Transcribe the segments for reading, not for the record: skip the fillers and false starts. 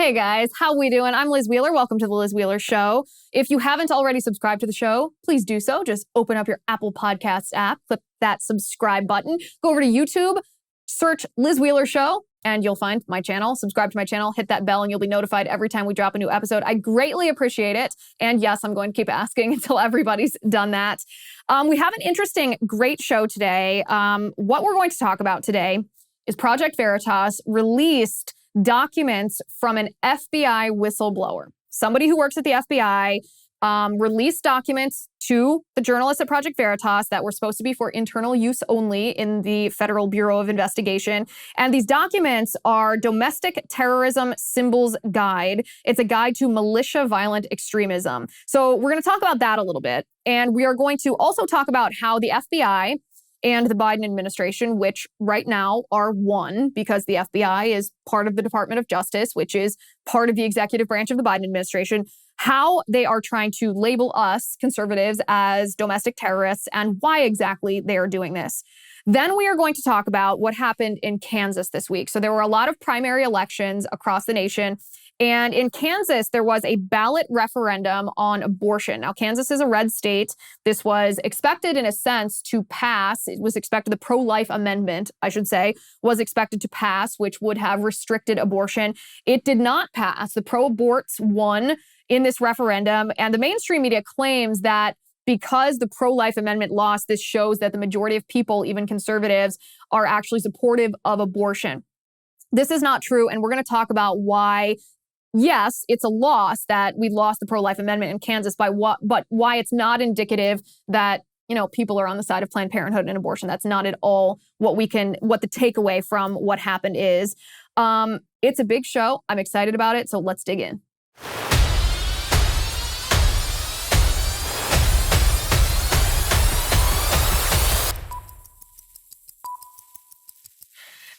Hey guys, how we doing? I'm Liz Wheeler. Welcome to the Liz Wheeler Show. If you haven't already subscribed to the show, please do so. Just open up your Apple Podcasts app, click that subscribe button, go over to YouTube, search Liz Wheeler Show, and you'll find my channel. Subscribe to my channel, hit that bell, and you'll be notified every time we drop a new episode. I greatly appreciate it. And yes, I'm going to keep asking until everybody's done that. We have an interesting, great show today. What we're going to talk about today is Project Veritas released documents from an FBI whistleblower. Somebody who works at the FBI released documents to the journalists at Project Veritas that were supposed to be for internal use only in the Federal Bureau of Investigation. And these documents are Domestic Terrorism Symbols Guide. It's a guide to militia violent extremism. So we're going to talk about that a little bit. And we are going to also talk about how the FBI and the Biden administration, which right now are one, because the FBI is part of the Department of Justice, which is part of the executive branch of the Biden administration, how they are trying to label us conservatives as domestic terrorists and why exactly they are doing this. Then we are going to talk about what happened in Kansas this week. So there were a lot of primary elections across the nation. And in Kansas, there was a ballot referendum on abortion. Now, Kansas is a red state. This was expected, in a sense, to pass. It was expected, the pro-life amendment, I should say, was expected to pass, which would have restricted abortion. It did not pass. The pro-aborts won in this referendum. And the mainstream media claims that because the pro-life amendment lost, this shows that the majority of people, even conservatives, are actually supportive of abortion. This is not true. And we're going to talk about why. Yes, it's a loss that we lost the pro-life amendment in Kansas but why it's not indicative that, people are on the side of Planned Parenthood and abortion. That's not at all what the takeaway from what happened is. It's a big show. I'm excited about it. So let's dig in.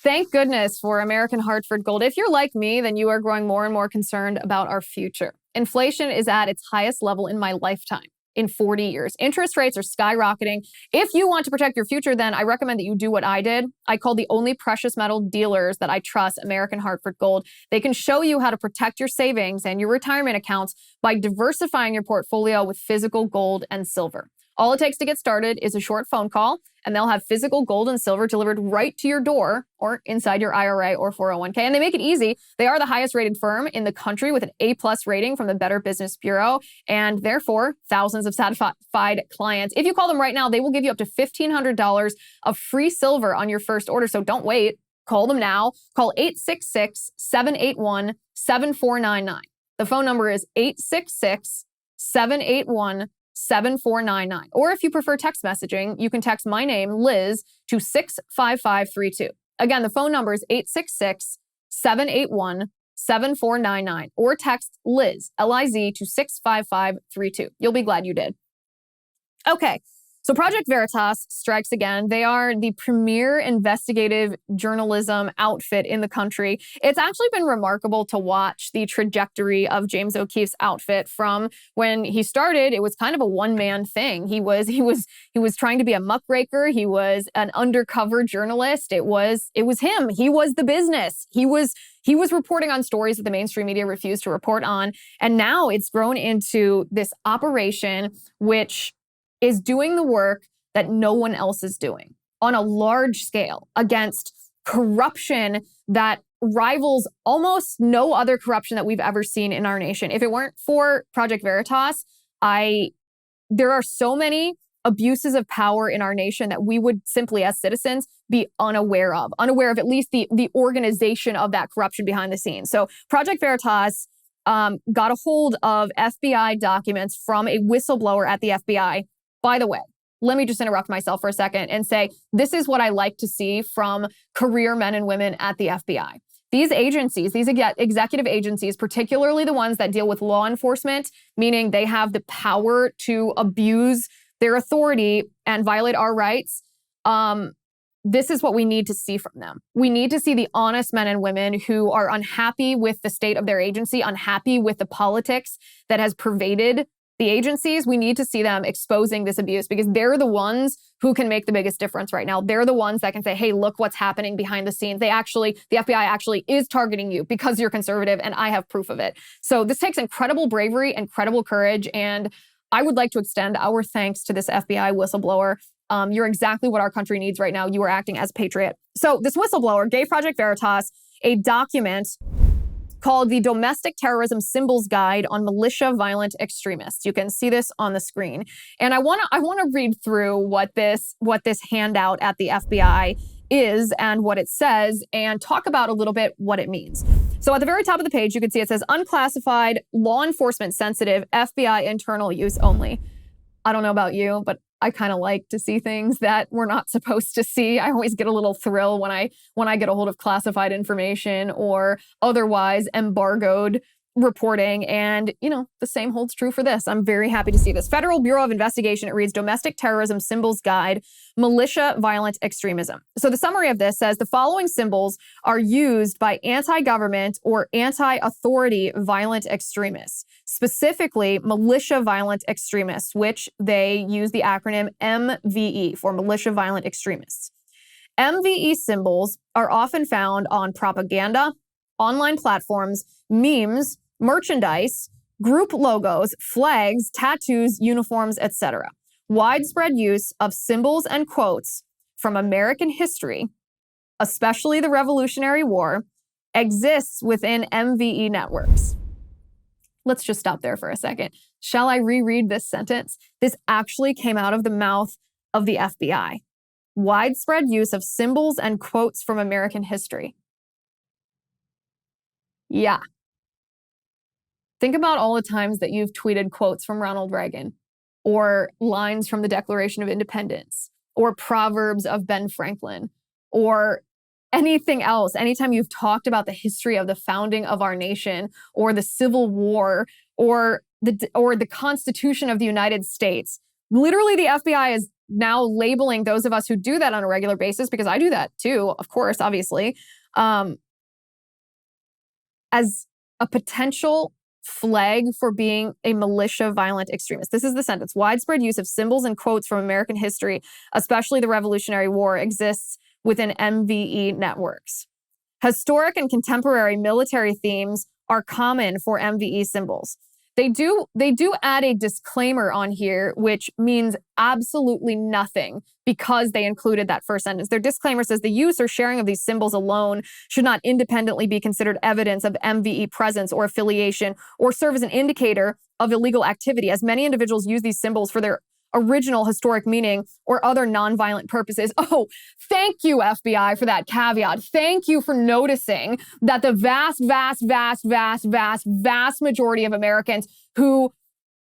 Thank goodness for American Hartford Gold. If you're like me, then you are growing more and more concerned about our future. Inflation is at its highest level in my lifetime, in 40 years. Interest rates are skyrocketing. If you want to protect your future, then I recommend that you do what I did. I called the only precious metal dealers that I trust, American Hartford Gold. They can show you how to protect your savings and your retirement accounts by diversifying your portfolio with physical gold and silver. All it takes to get started is a short phone call, and they'll have physical gold and silver delivered right to your door or inside your IRA or 401k. And they make it easy. They are the highest rated firm in the country with an A+ rating from the Better Business Bureau, and therefore thousands of satisfied clients. If you call them right now, they will give you up to $1,500 of free silver on your first order. So don't wait. Call them now. Call 866-781-7499. The phone number is 866-781-7499. Or if you prefer text messaging, you can text my name, Liz, to 65532. Again, the phone number is 866-781-7499. Or text Liz, L-I-Z, to 65532. You'll be glad you did. Okay. So Project Veritas strikes again. They are the premier investigative journalism outfit in the country. It's actually been remarkable to watch the trajectory of James O'Keefe's outfit from when he started. It was kind of a one-man thing. He was trying to be a muckraker. He was an undercover journalist. It was him. He was the business. He was reporting on stories that the mainstream media refused to report on. And now it's grown into this operation which is doing the work that no one else is doing on a large scale against corruption that rivals almost no other corruption that we've ever seen in our nation. If it weren't for Project Veritas, there are so many abuses of power in our nation that we would simply, as citizens, be unaware of at least the organization of that corruption behind the scenes. So Project Veritas got a hold of FBI documents from a whistleblower at the FBI. By the way, let me just interrupt myself for a second and say, this is what I like to see from career men and women at the FBI. These agencies, these executive agencies, particularly the ones that deal with law enforcement, meaning they have the power to abuse their authority and violate our rights, this is what we need to see from them. We need to see the honest men and women who are unhappy with the state of their agency, unhappy with the politics that has pervaded The agencies, we need to see them exposing this abuse because they're the ones who can make the biggest difference right now. They're the ones that can say, hey, look what's happening behind the scenes. The FBI actually is targeting you because you're conservative, and I have proof of it. So this takes incredible bravery, incredible courage, and I would like to extend our thanks to this FBI whistleblower. You're exactly what our country needs right now. You are acting as a patriot. So this whistleblower gave Project Veritas a document called the Domestic Terrorism Symbols Guide on Militia Violent Extremists. You can see this on the screen. And I want to read through what this handout at the FBI is and what it says and talk about a little bit what it means. So at the very top of the page, you can see it says unclassified, law enforcement sensitive, FBI internal use only. I don't know about you, but I kind of like to see things that we're not supposed to see. I always get a little thrill when I get a hold of classified information or otherwise embargoed reporting. And, the same holds true for this. I'm very happy to see this. Federal Bureau of Investigation, it reads Domestic Terrorism Symbols Guide, Militia Violent Extremism. So the summary of this says the following symbols are used by anti-government or anti-authority violent extremists, specifically militia violent extremists, which they use the acronym MVE for militia violent extremists. MVE symbols are often found on propaganda, online platforms, memes, merchandise, group logos, flags, tattoos, uniforms, etc. Widespread use of symbols and quotes from American history, especially the Revolutionary War, exists within MVE networks. Let's just stop there for a second. Shall I reread this sentence? This actually came out of the mouth of the FBI. Widespread use of symbols and quotes from American history. Yeah. Think about all the times that you've tweeted quotes from Ronald Reagan, or lines from the Declaration of Independence, or proverbs of Ben Franklin, or anything else. Anytime you've talked about the history of the founding of our nation, or the Civil War, or the Constitution of the United States, literally the FBI is now labeling those of us who do that on a regular basis, because I do that too, of course, obviously, as a potential flag for being a militia violent extremist. This is the sentence. Widespread use of symbols and quotes from American history, especially the Revolutionary War, exists within MVE networks. Historic and contemporary military themes are common for MVE symbols. They do add a disclaimer on here, which means absolutely nothing because they included that first sentence. Their disclaimer says the use or sharing of these symbols alone should not independently be considered evidence of MVE presence or affiliation or serve as an indicator of illegal activity, as many individuals use these symbols for their original historic meaning or other nonviolent purposes. Oh, thank you, FBI, for that caveat. Thank you for noticing that the vast majority of Americans who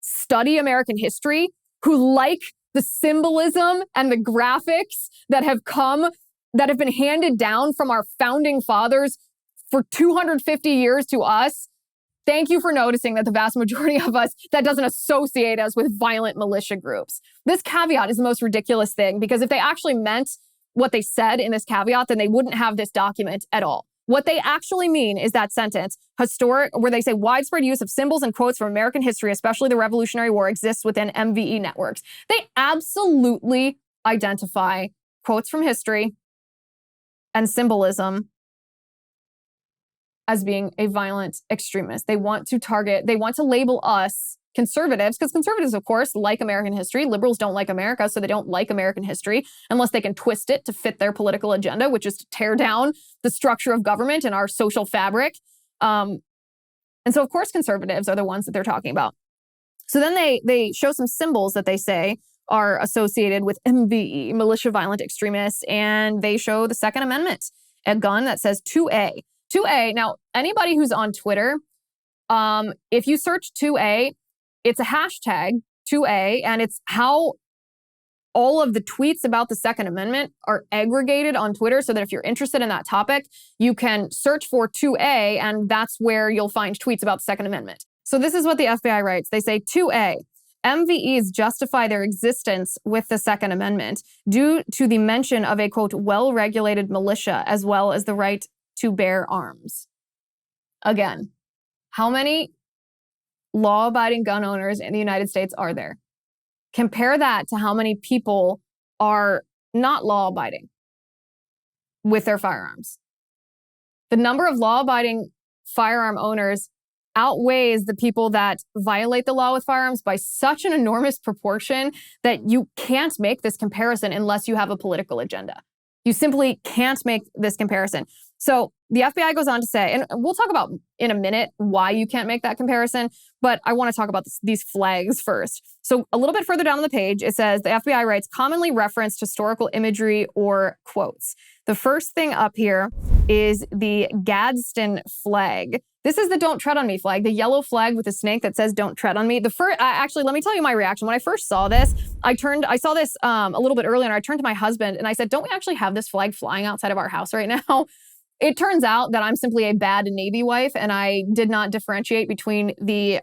study American history, who like the symbolism and the graphics that have been handed down from our founding fathers for 250 years to us, thank you for noticing that the vast majority of us, that doesn't associate us with violent militia groups. This caveat is the most ridiculous thing, because if they actually meant what they said in this caveat, then they wouldn't have this document at all. What they actually mean is that sentence, historic, where they say widespread use of symbols and quotes from American history, especially the Revolutionary War, exists within MVE networks. They absolutely identify quotes from history and symbolism as being a violent extremist. They want to label us conservatives, because conservatives, of course, like American history. Liberals don't like America, so they don't like American history unless they can twist it to fit their political agenda, which is to tear down the structure of government and our social fabric. And so, of course, conservatives are the ones that they're talking about. So then they show some symbols that they say are associated with MVE, militia violent extremists, and they show the Second Amendment, a gun that says 2A. 2A, now, anybody who's on Twitter, if you search 2A, it's a hashtag 2A, and it's how all of the tweets about the Second Amendment are aggregated on Twitter, so that if you're interested in that topic, you can search for 2A, and that's where you'll find tweets about the Second Amendment. So this is what the FBI writes. They say 2A, MVEs justify their existence with the Second Amendment due to the mention of a, quote, well-regulated militia, as well as the right to bear arms. Again, how many law-abiding gun owners in the United States are there? Compare that to how many people are not law-abiding with their firearms. The number of law-abiding firearm owners outweighs the people that violate the law with firearms by such an enormous proportion that you can't make this comparison unless you have a political agenda. You simply can't make this comparison. So the FBI goes on to say, and we'll talk about in a minute why you can't make that comparison, but I want to talk about these flags first. So a little bit further down on the page, it says the FBI writes commonly referenced historical imagery or quotes. The first thing up here is the Gadsden flag. This is the don't tread on me flag, the yellow flag with a snake that says don't tread on me. Actually, let me tell you my reaction. When I first saw this, I saw this a little bit earlier and I turned to my husband and I said, don't we actually have this flag flying outside of our house right now? It turns out that I'm simply a bad Navy wife and I did not differentiate between the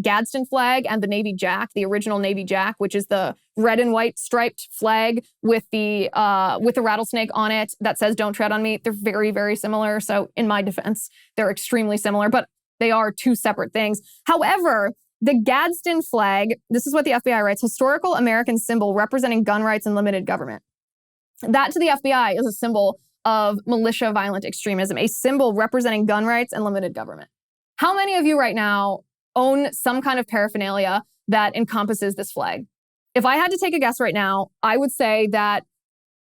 Gadsden flag and the Navy Jack, the original Navy Jack, which is the red and white striped flag with the rattlesnake on it that says don't tread on me. They're very, very similar. So in my defense, they're extremely similar, but they are two separate things. However, the Gadsden flag, this is what the FBI writes, historical American symbol representing gun rights and limited government. That to the FBI is a symbol of militia violent extremism, a symbol representing gun rights and limited government. How many of you right now own some kind of paraphernalia that encompasses this flag? If I had to take a guess right now, I would say that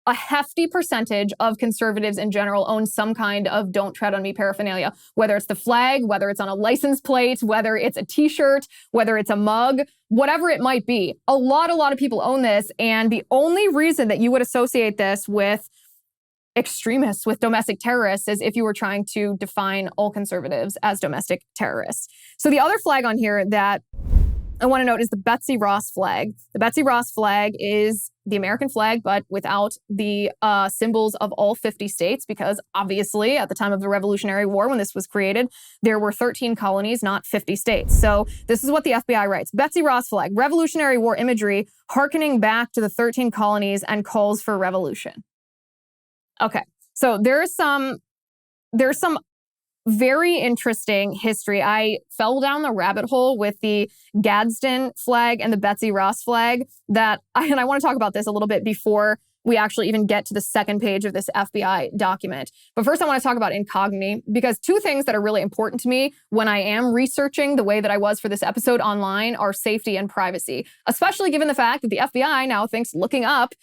a hefty percentage of conservatives in general own some kind of don't tread on me paraphernalia, whether it's the flag, whether it's on a license plate, whether it's a t-shirt, whether it's a mug, whatever it might be. A lot of people own this. And the only reason that you would associate this with extremists, with domestic terrorists, is if you were trying to define all conservatives as domestic terrorists. So the other flag on here that I want to note is the Betsy Ross flag. The Betsy Ross flag is the American flag, but without the symbols of all 50 states, because obviously at the time of the Revolutionary War, when this was created, there were 13 colonies, not 50 states. So this is what the FBI writes. Betsy Ross flag, Revolutionary War imagery, hearkening back to the 13 colonies and calls for revolution. Okay, so there's some very interesting history. I fell down the rabbit hole with the Gadsden flag and the Betsy Ross flag and I want to talk about this a little bit before we actually even get to the second page of this FBI document. But first I want to talk about incognito, because two things that are really important to me when I am researching the way that I was for this episode online are safety and privacy, especially given the fact that the FBI now thinks looking up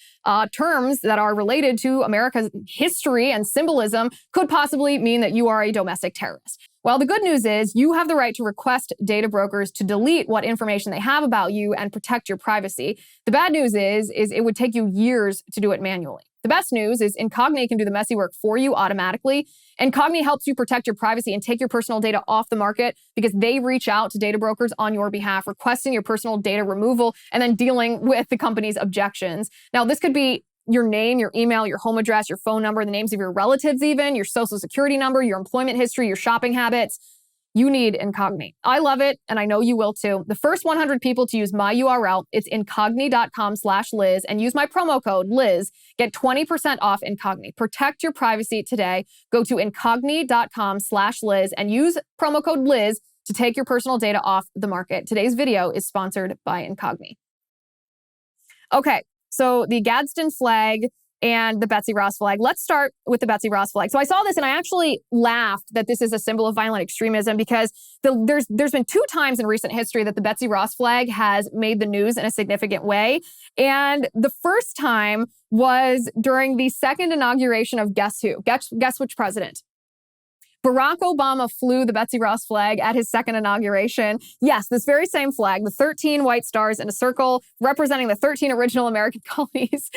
terms that are related to America's history and symbolism could possibly mean that you are a domestic terrorist. Well, the good news is you have the right to request data brokers to delete what information they have about you and protect your privacy. The bad news is it would take you years to do it manually. The best news is Incogni can do the messy work for you automatically. Incogni helps you protect your privacy and take your personal data off the market because they reach out to data brokers on your behalf, requesting your personal data removal and then dealing with the company's objections. Now, this could be your name, your email, your home address, your phone number, the names of your relatives even, your social security number, your employment history, your shopping habits. You need Incogni. I love it, and I know you will too. The first 100 people to use my URL, it's incogni.com/Liz, and use my promo code Liz, get 20% off Incogni. Protect your privacy today. Go to incogni.com/Liz and use promo code Liz to take your personal data off the market. Today's video is sponsored by Incogni. Okay. So the Gadsden flag and the Betsy Ross flag. Let's start with the Betsy Ross flag. So I saw this and I actually laughed that this is a symbol of violent extremism because there's been two times in recent history that the Betsy Ross flag has made the news in a significant way. And the first time was during the second inauguration of guess who? Guess which president? Barack Obama flew the Betsy Ross flag at his second inauguration. Yes, this very same flag, the 13 white stars in a circle representing the 13 original American colonies.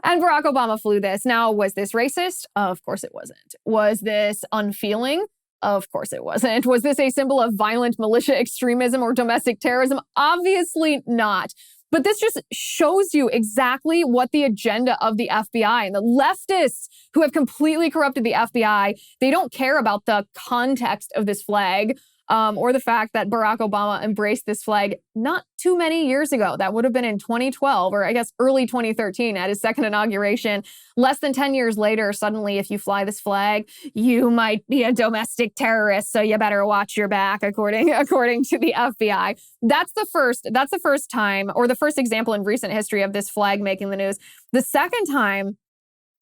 And Barack Obama flew this. Now, was this racist? Of course it wasn't. Was this unfeeling? Of course it wasn't. Was this a symbol of violent militia extremism or domestic terrorism? Obviously not. But this just shows you exactly what the agenda of the FBI and the leftists who have completely corrupted the FBI, they don't care about the context of this flag. or the fact that Barack Obama embraced this flag not too many years ago. That would have been in 2012, or I guess early 2013 at his second inauguration. Less than 10 years later, suddenly, if you fly this flag, you might be a domestic terrorist, so you better watch your back, according to the FBI. That's the first time, or the first example in recent history of this flag making the news. The second time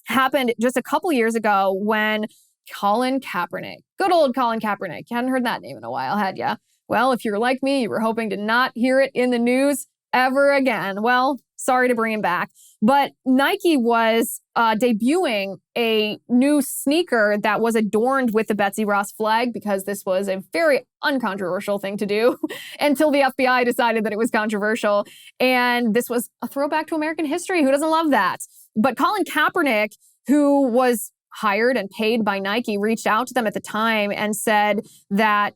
happened just a couple years ago when Colin Kaepernick, good old Colin Kaepernick. You hadn't heard that name in a while, had ya? Well, if you're like me, you were hoping to not hear it in the news ever again. Well, sorry to bring him back. But Nike was debuting a new sneaker that was adorned with the Betsy Ross flag, because this was a very uncontroversial thing to do until the FBI decided that it was controversial. And this was a throwback to American history. Who doesn't love that? But Colin Kaepernick, who was hired and paid by Nike, reached out to them at the time and said that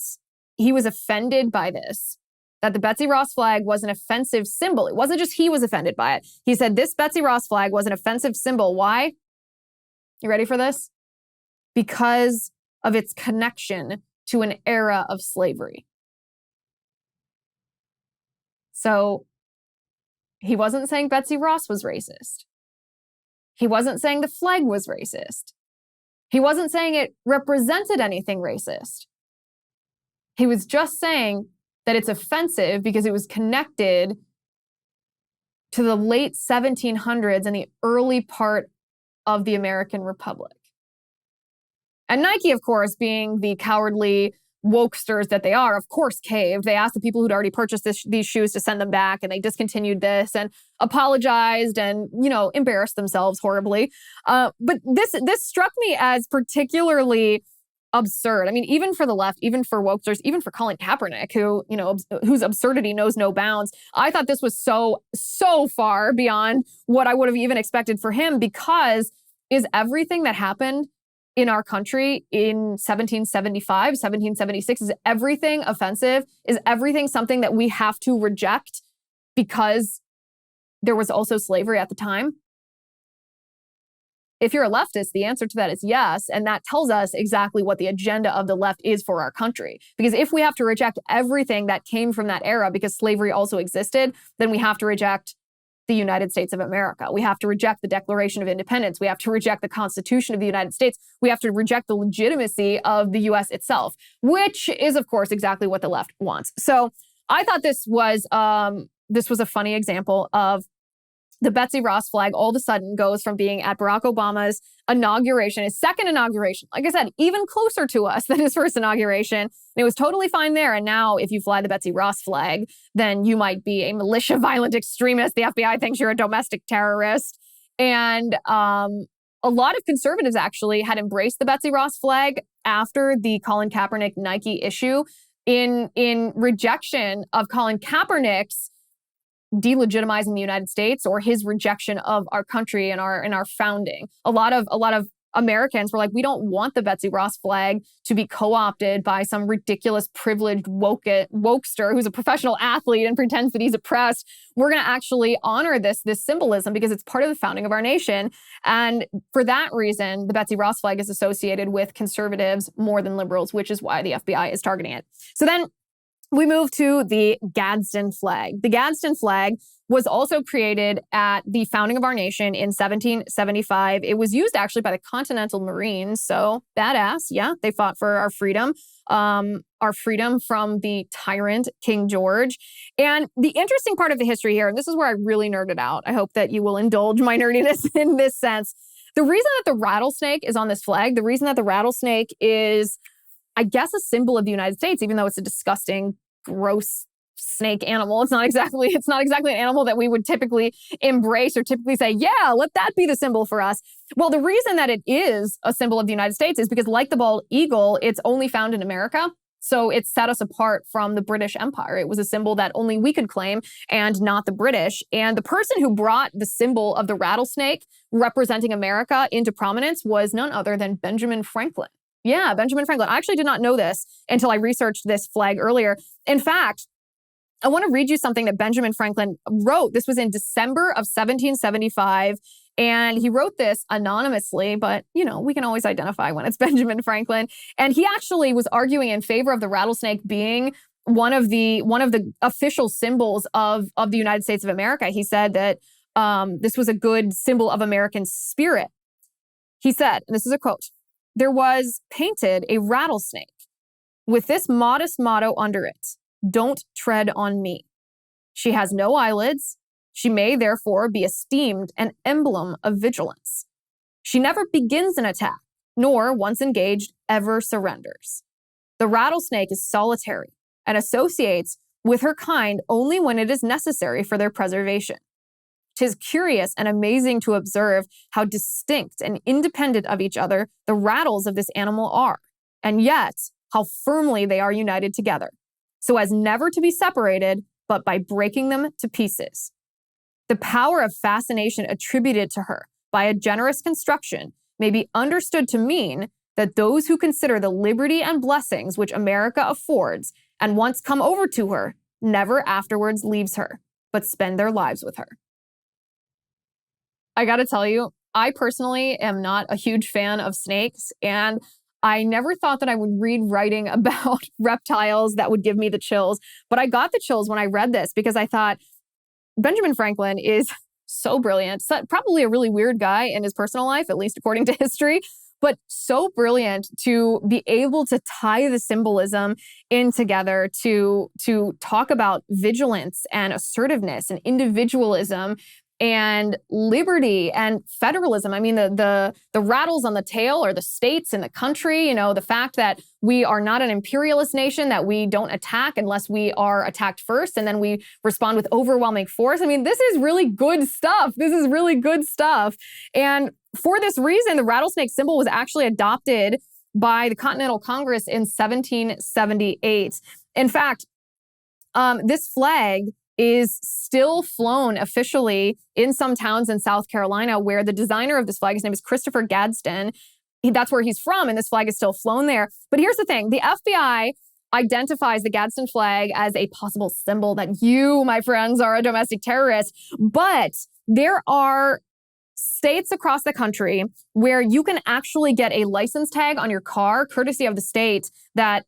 he was offended by this, that the Betsy Ross flag was an offensive symbol. It wasn't just he was offended by it. He said this Betsy Ross flag was an offensive symbol. Why? You ready for this? Because of its connection to an era of slavery. So he wasn't saying Betsy Ross was racist. He wasn't saying the flag was racist. He wasn't saying it represented anything racist. He was just saying that it's offensive because it was connected to the late 1700s and the early part of the American Republic. And Nike, of course, being the cowardly wokesters that they are, of course, caved. They asked the people who'd already purchased these shoes to send them back, and they discontinued this and apologized and, embarrassed themselves horribly. But this struck me as particularly absurd. I mean, even for the left, even for wokesters, even for Colin Kaepernick, who, whose absurdity knows no bounds. I thought this was so far beyond what I would have even expected for him, because is everything that happened in our country in 1775, 1776, is everything offensive? Is everything something that we have to reject because there was also slavery at the time? If you're a leftist, the answer to that is yes. And that tells us exactly what the agenda of the left is for our country. Because if we have to reject everything that came from that era because slavery also existed, then we have to reject the United States of America. We have to reject the Declaration of Independence. We have to reject the Constitution of the United States. We have to reject the legitimacy of the U.S. itself, which is, of course, exactly what the left wants. So I thought this was a funny example of the Betsy Ross flag all of a sudden goes from being at Barack Obama's inauguration, his second inauguration, like I said, even closer to us than his first inauguration. And it was totally fine there. And now if you fly the Betsy Ross flag, then you might be a militia violent extremist. The FBI thinks you're a domestic terrorist. And a lot of conservatives actually had embraced the Betsy Ross flag after the Colin Kaepernick Nike issue in rejection of Colin Kaepernick's delegitimizing the United States, or his rejection of our country and our founding. A lot of Americans were like, we don't want the Betsy Ross flag to be co-opted by some ridiculous privileged wokester who's a professional athlete and pretends that he's oppressed. We're going to actually honor this symbolism because it's part of the founding of our nation. And for that reason, the Betsy Ross flag is associated with conservatives more than liberals, which is why the FBI is targeting it. So then we move to the Gadsden flag. The Gadsden flag was also created at the founding of our nation in 1775. It was used actually by the Continental Marines. So badass. Yeah, they fought for our freedom from the tyrant King George. And the interesting part of the history here, and this is where I really nerded out. I hope that you will indulge my nerdiness in this sense. The reason that the rattlesnake is on this flag, the reason that the rattlesnake is, I guess, a symbol of the United States, even though it's a disgusting, gross snake animal. It's not exactly an animal that we would typically embrace or typically say, yeah, let that be the symbol for us. Well, the reason that it is a symbol of the United States is because, like the bald eagle, it's only found in America. So it set us apart from the British Empire. It was a symbol that only we could claim and not the British. And the person who brought the symbol of the rattlesnake representing America into prominence was none other than Benjamin Franklin. Yeah, Benjamin Franklin. I actually did not know this until I researched this flag earlier. In fact, I want to read you something that Benjamin Franklin wrote. This was in December of 1775. And he wrote this anonymously, but, we can always identify when it's Benjamin Franklin. And he actually was arguing in favor of the rattlesnake being one of the official symbols of the United States of America. He said that this was a good symbol of American spirit. He said, and this is a quote, "There was painted a rattlesnake with this modest motto under it: 'Don't tread on me.' She has no eyelids. She may therefore be esteemed an emblem of vigilance. She never begins an attack, nor, once engaged, ever surrenders. The rattlesnake is solitary and associates with her kind only when it is necessary for their preservation. 'Tis curious and amazing to observe how distinct and independent of each other the rattles of this animal are, and yet how firmly they are united together, so as never to be separated, but by breaking them to pieces. The power of fascination attributed to her by a generous construction may be understood to mean that those who consider the liberty and blessings which America affords and once come over to her never afterwards leaves her, but spend their lives with her." I gotta tell you, I personally am not a huge fan of snakes, and I never thought that I would read writing about reptiles that would give me the chills, but I got the chills when I read this because I thought, Benjamin Franklin is so brilliant, probably a really weird guy in his personal life, at least according to history, but so brilliant to be able to tie the symbolism in together to talk about vigilance and assertiveness and individualism and liberty and federalism. I mean, the rattles on the tail are the states and the country, the fact that we are not an imperialist nation, that we don't attack unless we are attacked first, and then we respond with overwhelming force. I mean, this is really good stuff. And for this reason, the rattlesnake symbol was actually adopted by the Continental Congress in 1778. In fact, this flag is still flown officially in some towns in South Carolina, where the designer of this flag, his name is Christopher Gadsden. That's where he's from, and this flag is still flown there. But here's the thing. The FBI identifies the Gadsden flag as a possible symbol that you, my friends, are a domestic terrorist. But there are states across the country where you can actually get a license tag on your car, courtesy of the state, that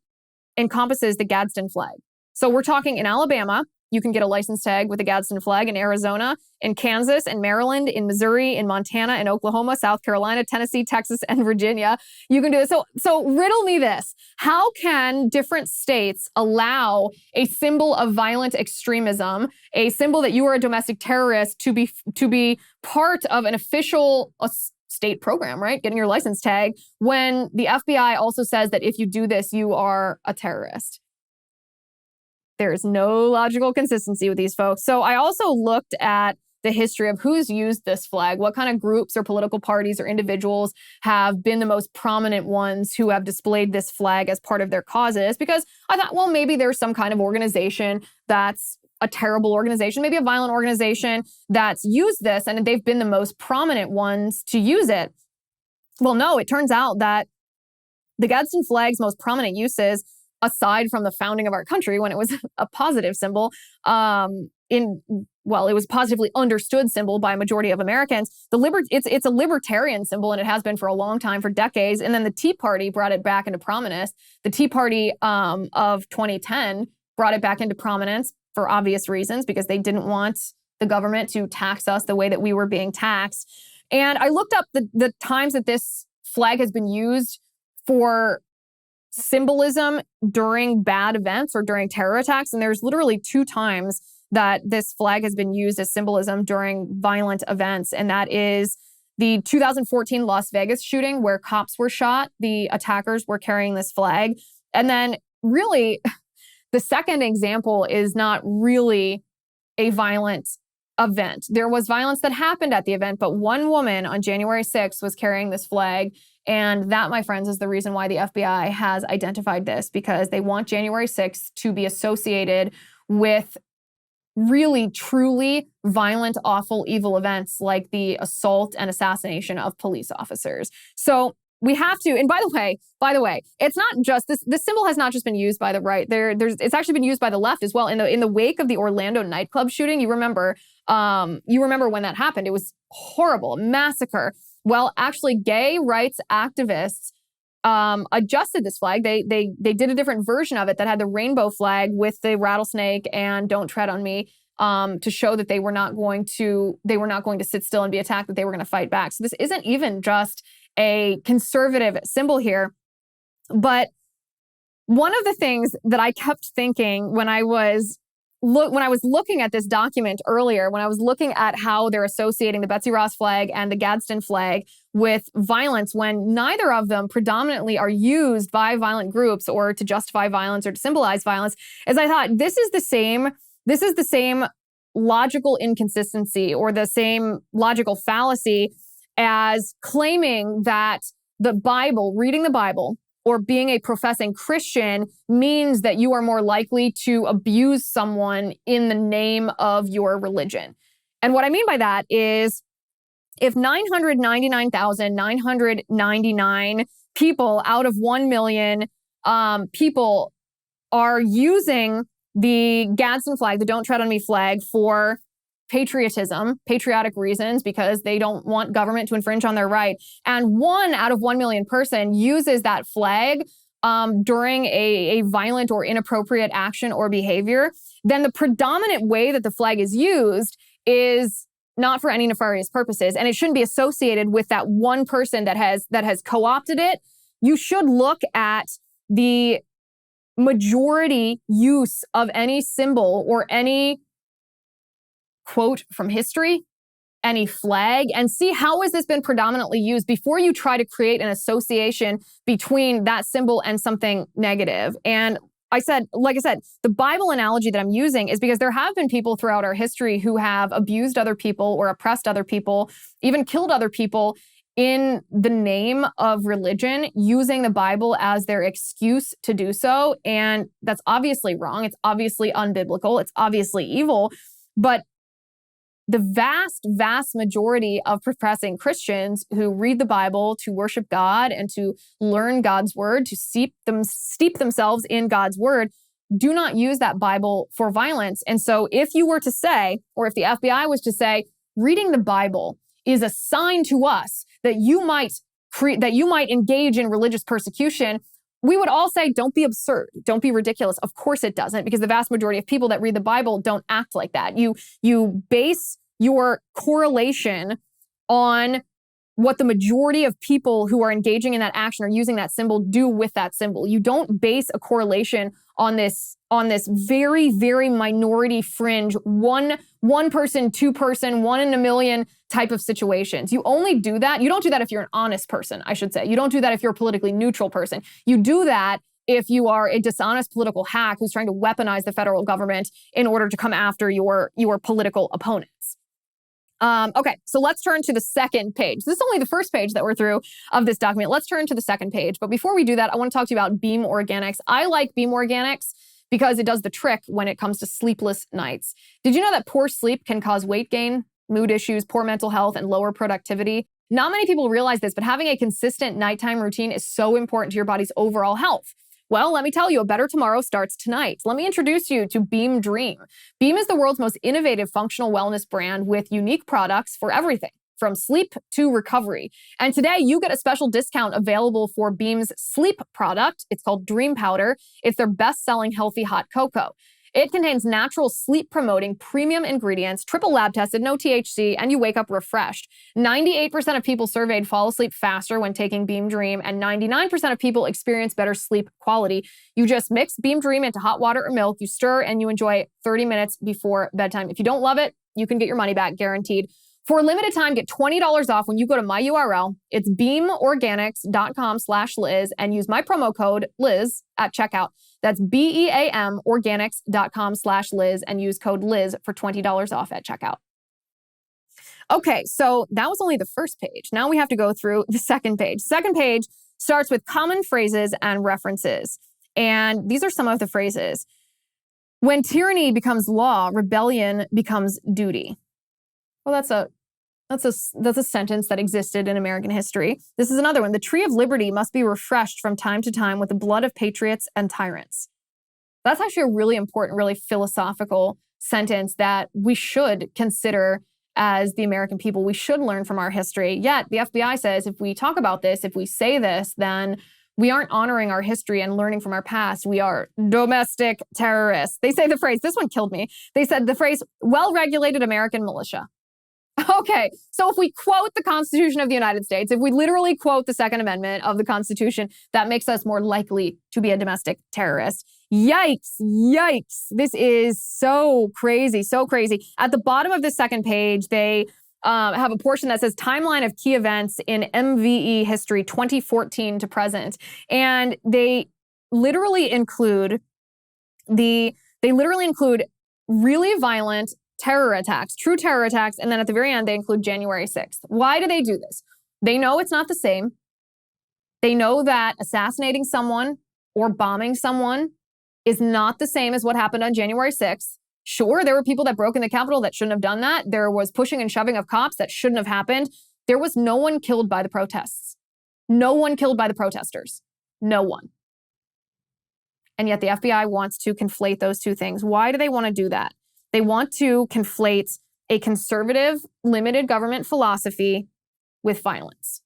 encompasses the Gadsden flag. So we're talking in Alabama, you can get a license tag with the Gadsden flag. In Arizona, in Kansas, in Maryland, in Missouri, in Montana, in Oklahoma, South Carolina, Tennessee, Texas, and Virginia. You can do this. So riddle me this. How can different states allow a symbol of violent extremism, a symbol that you are a domestic terrorist, to be part of an official state program, right? Getting your license tag, when the FBI also says that if you do this, you are a terrorist? There's no logical consistency with these folks. So I also looked at the history of who's used this flag, what kind of groups or political parties or individuals have been the most prominent ones who have displayed this flag as part of their causes, because I thought, well, maybe there's some kind of organization that's a terrible organization, maybe a violent organization that's used this and they've been the most prominent ones to use it. Well, no, it turns out that the Gadsden flag's most prominent uses, aside from the founding of our country when it was a positive symbol, it was a positively understood symbol by a majority of Americans. It's a libertarian symbol, and it has been for a long time, for decades. And then the Tea Party brought it back into prominence. The Tea Party of 2010 brought it back into prominence for obvious reasons, because they didn't want the government to tax us the way that we were being taxed. And I looked up the times that this flag has been used for symbolism during bad events or during terror attacks. And there's literally 2 times that this flag has been used as symbolism during violent events. And that is the 2014 Las Vegas shooting, where cops were shot. The attackers were carrying this flag. And then really, the second example is not really a violent event. There was violence that happened at the event, but one woman on January 6th was carrying this flag. And that, my friends, is the reason why the FBI has identified this, because they want January 6th to be associated with really, truly violent, awful, evil events like the assault and assassination of police officers. So we have to, and by the way, it's not just this symbol has not just been used by the right. It's actually been used by the left as well. In the wake of the Orlando nightclub shooting, you remember when that happened. It was horrible, a massacre. Well, actually, gay rights activists adjusted this flag. They did a different version of it that had the rainbow flag with the rattlesnake and "Don't tread on me," to show that they were not going to sit still and be attacked, that they were going to fight back. So this isn't even just a conservative symbol here. But one of the things that I kept thinking when I was looking at this document earlier, when I was looking at how they're associating the Betsy Ross flag and the Gadsden flag with violence, when neither of them predominantly are used by violent groups or to justify violence or to symbolize violence, is I thought this is the same logical inconsistency or the same logical fallacy as claiming that the Bible, reading the Bible, or being a professing Christian means that you are more likely to abuse someone in the name of your religion. And what I mean by that is if 999,999 people out of 1 million people are using the Gadsden flag, the "Don't Tread on Me" flag, for patriotic reasons, because they don't want government to infringe on their right, and 1 out of 1 million person uses that flag during a violent or inappropriate action or behavior, then the predominant way that the flag is used is not for any nefarious purposes, and it shouldn't be associated with that one person that has co-opted it. You should look at the majority use of any symbol or any quote from history, any flag, and see how has this been predominantly used before you try to create an association between that symbol and something negative. And like I said, the Bible analogy that I'm using is because there have been people throughout our history who have abused other people or oppressed other people, even killed other people in the name of religion, using the Bible as their excuse to do so. And that's obviously wrong. It's obviously unbiblical. It's obviously evil. But the vast, vast majority of professing Christians who read the Bible to worship God and to learn God's word, to steep themselves in God's word, do not use that Bible for violence. And so if you were to say, or if the FBI was to say, reading the Bible is a sign to us that you might engage in religious persecution, we would all say, don't be absurd. Don't be ridiculous. Of course it doesn't, because the vast majority of people that read the Bible don't act like that. You base your correlation on what the majority of people who are engaging in that action or using that symbol do with that symbol. You don't base a correlation on this very, very minority fringe, one person, 2 person, 1 in a million type of situations. You only do that. You don't do that if you're an honest person, I should say. You don't do that if you're a politically neutral person. You do that if you are a dishonest political hack who's trying to weaponize the federal government in order to come after your political opponents. Okay, so let's turn to the second page. This is only the first page that we're through of this document. Let's turn to the second page. But before we do that, I want to talk to you about Beam Organics. I like Beam Organics because it does the trick when it comes to sleepless nights. Did you know that poor sleep can cause weight gain, mood issues, poor mental health, and lower productivity? Not many people realize this, but having a consistent nighttime routine is so important to your body's overall health. Well, let me tell you, a better tomorrow starts tonight. Let me introduce you to Beam Dream. Beam is the world's most innovative functional wellness brand with unique products for everything, from sleep to recovery. And today you get a special discount available for Beam's sleep product. It's called Dream Powder. It's their best-selling healthy hot cocoa. It contains natural sleep-promoting premium ingredients, triple lab-tested, no THC, and you wake up refreshed. 98% of people surveyed fall asleep faster when taking Beam Dream, and 99% of people experience better sleep quality. You just mix Beam Dream into hot water or milk, you stir, and you enjoy 30 minutes before bedtime. If you don't love it, you can get your money back, guaranteed. For a limited time, get $20 off when you go to my URL. It's beamorganics.com/Liz and use my promo code Liz at checkout. That's BEAM organics.com/Liz and use code Liz for $20 off at checkout. Okay, so that was only the first page. Now we have to go through the second page. Second page starts with common phrases and references. And these are some of the phrases. When tyranny becomes law, rebellion becomes duty. Well, That's a sentence that existed in American history. This is another one. The tree of liberty must be refreshed from time to time with the blood of patriots and tyrants. That's actually a really important, really philosophical sentence that we should consider as the American people. We should learn from our history. Yet the FBI says if we talk about this, if we say this, then we aren't honoring our history and learning from our past. We are domestic terrorists. They say the phrase, this one killed me. They said the phrase, well-regulated American militia. Okay, so if we quote the Constitution of the United States, if we literally quote the Second Amendment of the Constitution, that makes us more likely to be a domestic terrorist. Yikes, yikes. This is so crazy, so crazy. At the bottom of the second page, they have a portion that says timeline of key events in MVE history 2014 to present. And they literally include really violent terror attacks, true terror attacks, and then at the very end, they include January 6th. Why do they do this? They know it's not the same. They know that assassinating someone or bombing someone is not the same as what happened on January 6th. Sure, there were people that broke in the Capitol that shouldn't have done that. There was pushing and shoving of cops that shouldn't have happened. There was no one killed by the protests. No one killed by the protesters. No one. And yet the FBI wants to conflate those two things. Why do they want to do that? They want to conflate a conservative, limited government philosophy with violence.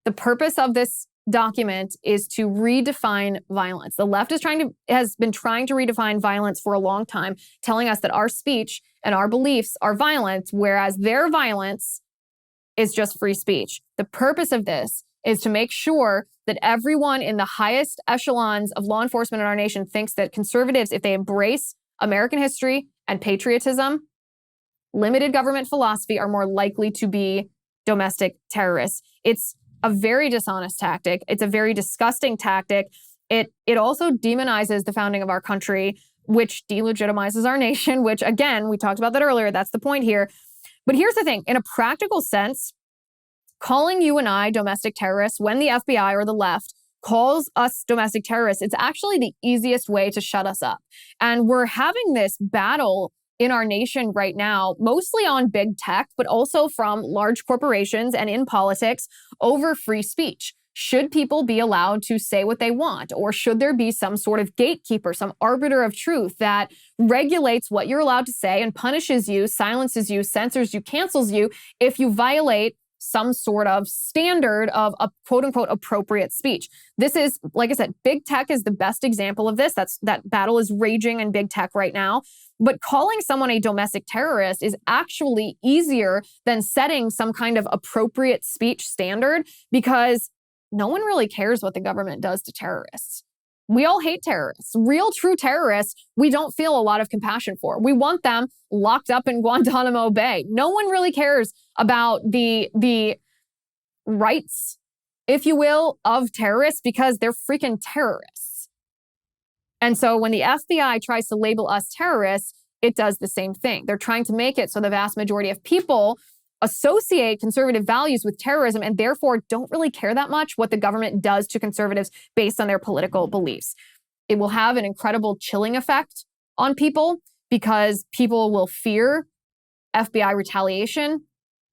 The purpose of this document is to redefine violence. The left has been trying to redefine violence for a long time, telling us that our speech and our beliefs are violent, whereas their violence is just free speech. The purpose of this is to make sure that everyone in the highest echelons of law enforcement in our nation thinks that conservatives, if they embrace American history and patriotism, limited government philosophy, are more likely to be domestic terrorists. It's a very dishonest tactic. It's a very disgusting tactic. It also demonizes the founding of our country, which delegitimizes our nation, which, again, we talked about that earlier. That's the point here. But here's the thing. In a practical sense, calling you and I domestic terrorists when the FBI or the left calls us domestic terrorists, it's actually the easiest way to shut us up. And we're having this battle in our nation right now, mostly on big tech, but also from large corporations and in politics over free speech. Should people be allowed to say what they want? Or should there be some sort of gatekeeper, some arbiter of truth that regulates what you're allowed to say and punishes you, silences you, censors you, cancels you if you violate some sort of standard of a quote unquote appropriate speech? This is, like I said, big tech is the best example of this. That battle is raging in big tech right now. But calling someone a domestic terrorist is actually easier than setting some kind of appropriate speech standard, because no one really cares what the government does to terrorists. We all hate terrorists. Real, true terrorists, we don't feel a lot of compassion for. We want them locked up in Guantanamo Bay. No one really cares about the rights, if you will, of terrorists, because they're freaking terrorists. And so when the FBI tries to label us terrorists, it does the same thing. They're trying to make it so the vast majority of people associate conservative values with terrorism and therefore don't really care that much what the government does to conservatives based on their political beliefs. It will have an incredible chilling effect on people because people will fear FBI retaliation.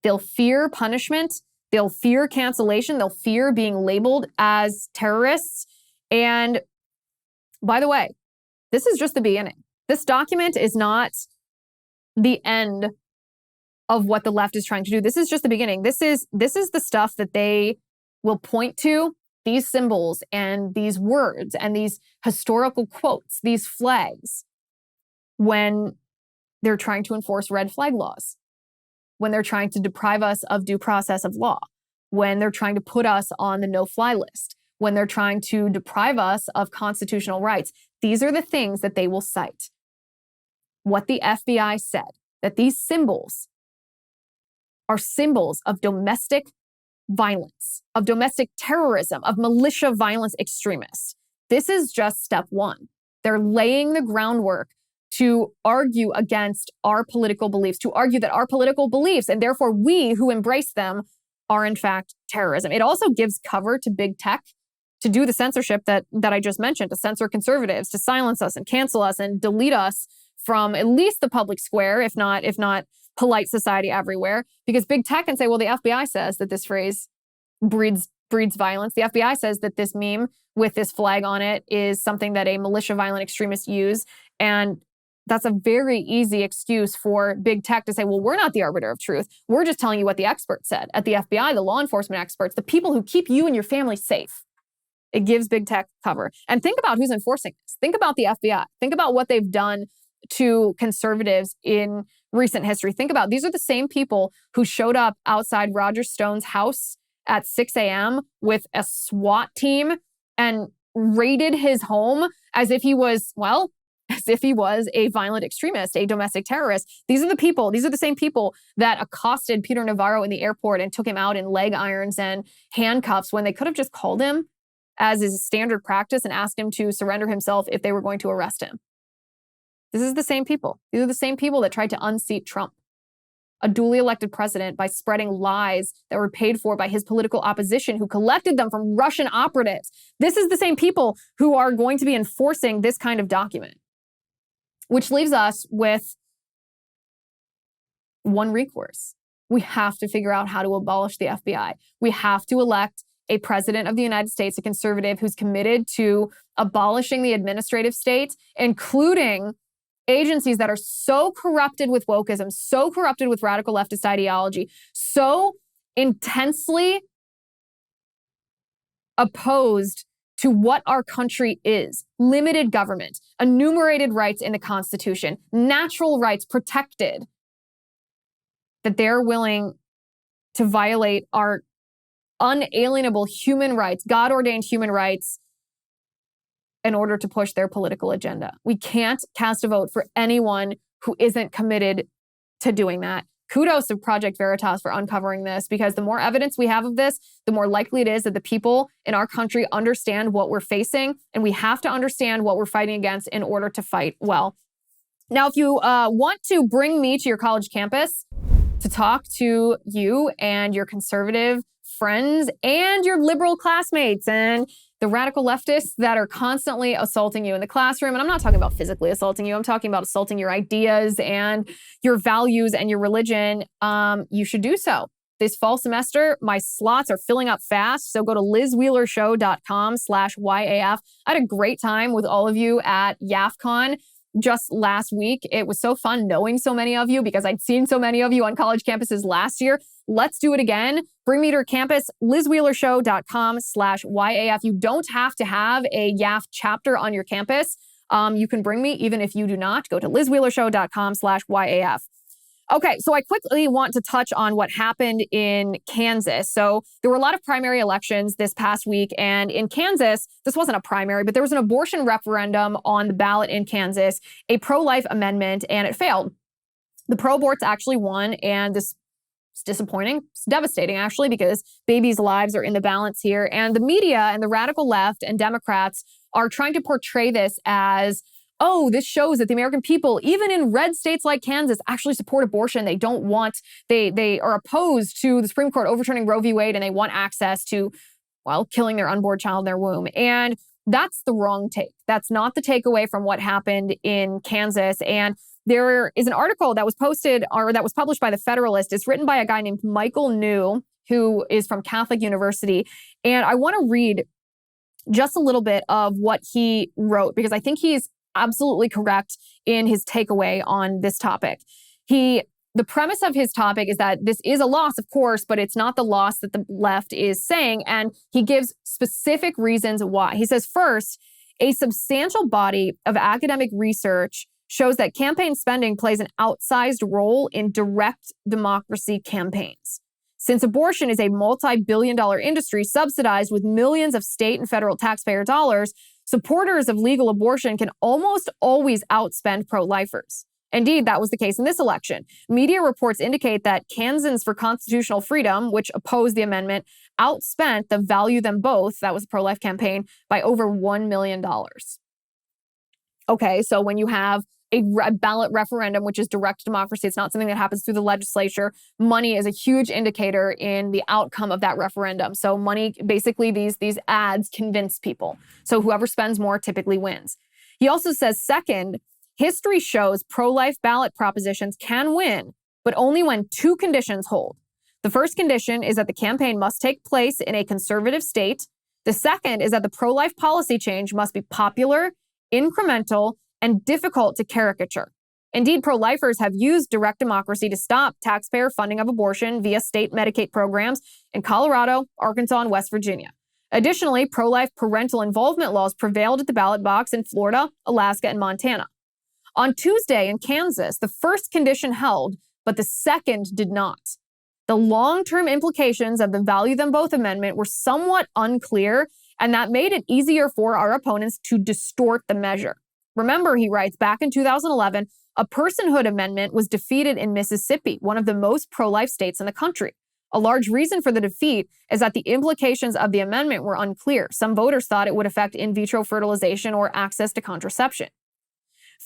They'll fear punishment. They'll fear cancellation. They'll fear being labeled as terrorists. And by the way, this is just the beginning. This document is not the end of what the left is trying to do. This is just the beginning. This is the stuff that they will point to, these symbols and these words and these historical quotes, these flags, when they're trying to enforce red flag laws, when they're trying to deprive us of due process of law, when they're trying to put us on the no-fly list, when they're trying to deprive us of constitutional rights. These are the things that they will cite. What the FBI said, that these symbols are symbols of domestic violence, of domestic terrorism, of militia violence extremists. This is just step one. They're laying the groundwork to argue against our political beliefs, to argue that our political beliefs, and therefore we who embrace them, are in fact terrorism. It also gives cover to big tech to do the censorship that I just mentioned, to censor conservatives, to silence us and cancel us and delete us from at least the public square, if not polite society everywhere, because big tech can say, well, the FBI says that this phrase breeds violence. The FBI says that this meme with this flag on it is something that a militia violent extremist use. And that's a very easy excuse for big tech to say, well, we're not the arbiter of truth. We're just telling you what the experts said at the FBI, the law enforcement experts, the people who keep you and your family safe. It gives big tech cover. And think about who's enforcing this. Think about the FBI. Think about what they've done to conservatives in recent history. Think about, these are the same people who showed up outside Roger Stone's house at 6 a.m. with a SWAT team and raided his home as if he was, well, as if he was a violent extremist, a domestic terrorist. These are the same people that accosted Peter Navarro in the airport and took him out in leg irons and handcuffs when they could have just called him, as is standard practice, and asked him to surrender himself if they were going to arrest him. This is the same people. These are the same people that tried to unseat Trump, a duly elected president, by spreading lies that were paid for by his political opposition, who collected them from Russian operatives. This is the same people who are going to be enforcing this kind of document, which leaves us with one recourse. We have to figure out how to abolish the FBI. We have to elect a president of the United States, a conservative who's committed to abolishing the administrative state, including agencies that are so corrupted with wokeism, so corrupted with radical leftist ideology, so intensely opposed to what our country is: limited government, enumerated rights in the Constitution, natural rights protected, that they're willing to violate our unalienable human rights, God-ordained human rights, in order to push their political agenda. We can't cast a vote for anyone who isn't committed to doing that. Kudos to Project Veritas for uncovering this, because the more evidence we have of this, the more likely it is that the people in our country understand what we're facing, and we have to understand what we're fighting against in order to fight well. Now, if you want to bring me to your college campus to talk to you and your conservative friends and your liberal classmates and the radical leftists that are constantly assaulting you in the classroom, and I'm not talking about physically assaulting you, I'm talking about assaulting your ideas and your values and your religion, you should do so. This fall semester, my slots are filling up fast, so go to LIZWHEELERShow.com/YAF. I had a great time with all of you at YAFCon just last week. It was so fun knowing so many of you, because I'd seen so many of you on college campuses last year. Let's do it again. Bring me to your campus, LIZWHEELERShow.com/YAF. You don't have to have a YAF chapter on your campus. You can bring me even if you do not. Go to LIZWHEELERShow.com/YAF. Okay, so I quickly want to touch on what happened in Kansas. So there were a lot of primary elections this past week, and in Kansas, this wasn't a primary, but there was an abortion referendum on the ballot in Kansas, a pro-life amendment, and it failed. The pro-aborts actually won, and this is disappointing. It's devastating, actually, because babies' lives are in the balance here. And the media and the radical left and Democrats are trying to portray this as, oh, this shows that the American people, even in red states like Kansas, actually support abortion. They don't want, they are opposed to the Supreme Court overturning Roe v. Wade, and they want access to, well, killing their unborn child in their womb. And that's the wrong take. That's not the takeaway from what happened in Kansas. And there is an article that was posted, or that was published by The Federalist. It's written by a guy named Michael New, who is from Catholic University. And I want to read just a little bit of what he wrote, because I think he's absolutely correct in his takeaway on this topic. The premise of his topic is that this is a loss, of course, but it's not the loss that the left is saying. And he gives specific reasons why. He says, first, a substantial body of academic research shows that campaign spending plays an outsized role in direct democracy campaigns. Since abortion is a multi-billion-dollar industry subsidized with millions of state and federal taxpayer dollars, supporters of legal abortion can almost always outspend pro-lifers. Indeed, that was the case in this election. Media reports indicate that Kansans for Constitutional Freedom, which opposed the amendment, outspent the Value Them Both, that was the pro-life campaign, by over $1 million. Okay, so when you have a ballot referendum, which is direct democracy, it's not something that happens through the legislature. Money is a huge indicator in the outcome of that referendum. So money, basically these ads convince people. So whoever spends more typically wins. He also says, second, history shows pro-life ballot propositions can win but only when two conditions hold. The first condition is that the campaign must take place in a conservative state. The second is that the pro-life policy change must be popular, incremental, and difficult to caricature. Indeed, pro-lifers have used direct democracy to stop taxpayer funding of abortion via state Medicaid programs in Colorado, Arkansas, and West Virginia. Additionally, pro-life parental involvement laws prevailed at the ballot box in Florida, Alaska, and Montana. On Tuesday in Kansas, the first condition held, but the second did not. The long-term implications of the Value Them Both amendment were somewhat unclear, and that made it easier for our opponents to distort the measure. Remember, he writes, back in 2011, a personhood amendment was defeated in Mississippi, one of the most pro-life states in the country. A large reason for the defeat is that the implications of the amendment were unclear. Some voters thought it would affect in vitro fertilization or access to contraception.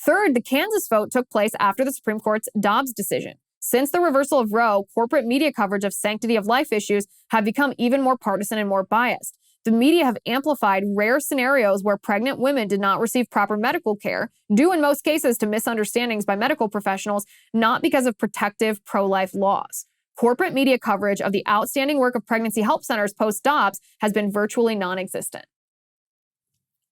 Third, the Kansas vote took place after the Supreme Court's Dobbs decision. Since the reversal of Roe, corporate media coverage of sanctity of life issues have become even more partisan and more biased. The media have amplified rare scenarios where pregnant women did not receive proper medical care, due in most cases to misunderstandings by medical professionals, not because of protective pro-life laws. Corporate media coverage of the outstanding work of pregnancy help centers post-Dobbs has been virtually non-existent.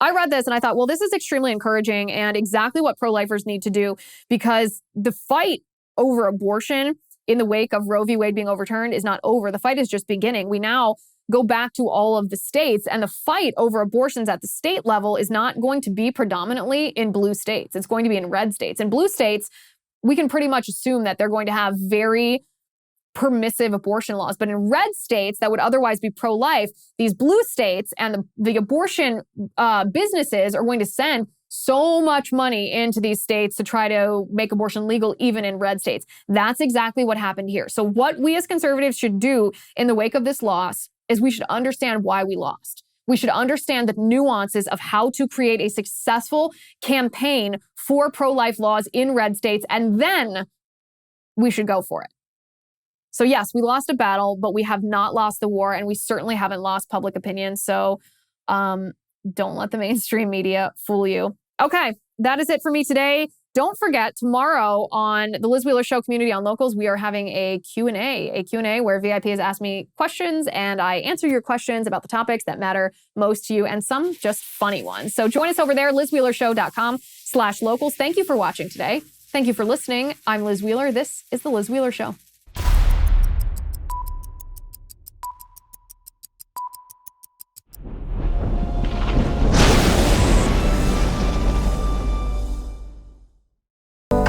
I read this and I thought, well, this is extremely encouraging and exactly what pro-lifers need to do, because the fight over abortion in the wake of Roe v. Wade being overturned is not over. The fight is just beginning. We now go back to all of the states, and the fight over abortions at the state level is not going to be predominantly in blue states. It's going to be in red states. In blue states, we can pretty much assume that they're going to have very permissive abortion laws. But in red states that would otherwise be pro-life, these blue states and the abortion businesses are going to send so much money into these states to try to make abortion legal, even in red states. That's exactly what happened here. So what we as conservatives should do in the wake of this loss is we should understand why we lost. We should understand the nuances of how to create a successful campaign for pro-life laws in red states, and then we should go for it. So yes, we lost a battle, but we have not lost the war, and we certainly haven't lost public opinion. So don't let the mainstream media fool you. Okay, that is it for me today. Don't forget, tomorrow on the Liz Wheeler Show Community on Locals, we are having a Q&A where VIP has asked me questions and I answer your questions about the topics that matter most to you, and some just funny ones. So join us over there, LizWheelerShow.com/locals. Thank you for watching today. Thank you for listening. I'm Liz Wheeler. This is the Liz Wheeler Show.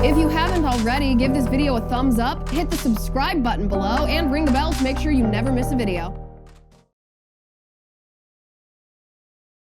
If you haven't already, give this video a thumbs up, hit the subscribe button below, and ring the bell to make sure you never miss a video.